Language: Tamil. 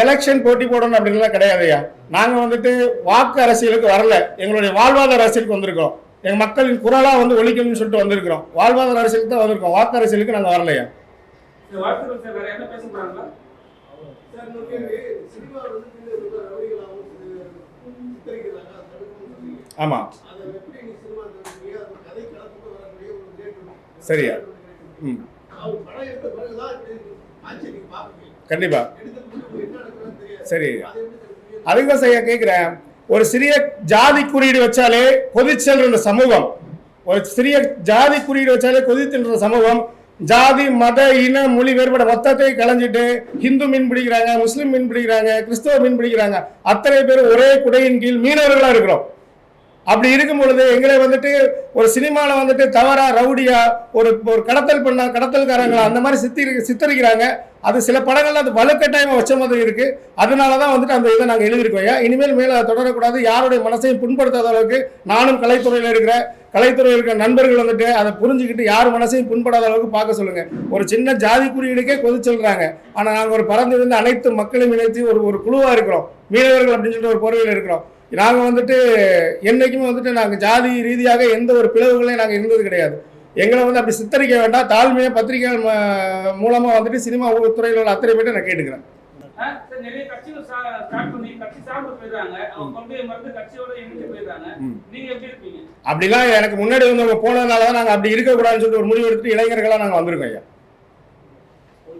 எலெக்ஷன் போட்டி போடணும் அப்படின்லாம் கிடையாதுயா. நாங்கள் வந்துட்டு வாக்கு அரசியலுக்கு வரல, எங்களுடைய வாழ்வாதார அரசியலுக்கு வந்திருக்கோம். எங்கள் மக்களின் குரலாக வந்து ஒழிக்கணும்னு சொல்லிட்டு வந்திருக்கிறோம். வாழ்வாதார அரசியலுக்கு தான் வந்திருக்கோம், வாக்கு அரசியலுக்கு நாங்கள் வரலையா. ஆமாம் சரியா. ம் கண்டிப்பா சரி. அதுதான் செய்ய கேட்கிறேன். ஒரு சிறிய ஜாதி குறியீடு வச்சாலே கொதிச்செல்ற சமூகம், ஒரு சிறிய ஜாதி குறியீடு வச்சாலே கொதிச்செல்ற சமூகம் ஜாதி மத இன மொழி வேறுபட மொத்தத்தை கலைஞ்சிட்டு ஹிந்து மீன் பிடிக்கிறாங்க, முஸ்லீம் மீன் பிடிக்கிறாங்க, கிறிஸ்தவ மீன் பிடிக்கிறாங்க. அத்தனை பேர் ஒரே குடையின் கீழ் மீனவர்களா இருக்கிறோம். அப்படி இருக்கும் பொழுது எங்களை வந்துட்டு ஒரு சினிமாவில் வந்துட்டு தவறா ரவுடியா ஒரு கடத்தல் பண்ண கடத்தல்காரங்களா அந்த மாதிரி சித்தரிக்கிறாங்க. அது சில படங்கள்ல அது வலுக்கட்டாயமா வச்ச மாதிரி இருக்கு. அதனாலதான் வந்துட்டு அந்த இதை நாங்கள் எழுதியிருக்கோம். இனிமேல் மேல தொடரக்கூடாது, யாருடைய மனசையும் புண்படுத்தாத அளவுக்கு நானும் கலைத்துறையில் இருக்கிற நண்பர்கள் வந்துட்டு அதை புரிஞ்சுக்கிட்டு யார் மனசையும் புண்படாத அளவுக்கு பார்க்க சொல்லுங்க. ஒரு சின்ன ஜாதி குறியீடுக்கே கொதிச்சல்றாங்க. ஆனா நாங்கள் ஒரு பறந்து அனைத்து மக்களையும் இணைத்து ஒரு குழுவா இருக்கிறோம், மீனவர்கள் அப்படின்னு சொல்லிட்டு ஒரு பொருளில் இருக்கிறோம். நாங்கள் வந்துட்டு என்னைக்குமே வந்துட்டு நாங்கள் ஜாதி ரீதியாக எந்த ஒரு பிளவுகளையும் நாங்கள் இருந்தது கிடையாது. எங்களை வந்து அப்படி சித்தரிக்க வேண்டாம். தாழ்மையாக பத்திரிகைகள் மூலமாக வந்துட்டு சினிமா துறையில் உள்ள அத்தனை பேர்ட்ட நான் கேட்டுக்கிறேன். அப்படிலாம் எனக்கு முன்னாடி வந்து போனதுனால தான் நாங்கள் அப்படி இருக்கக்கூடாதுன்னு சொல்லிட்டு ஒரு முடிவு எடுத்துட்டு இளைஞர்களாக நாங்கள் வந்திருக்கோம் ஐயா.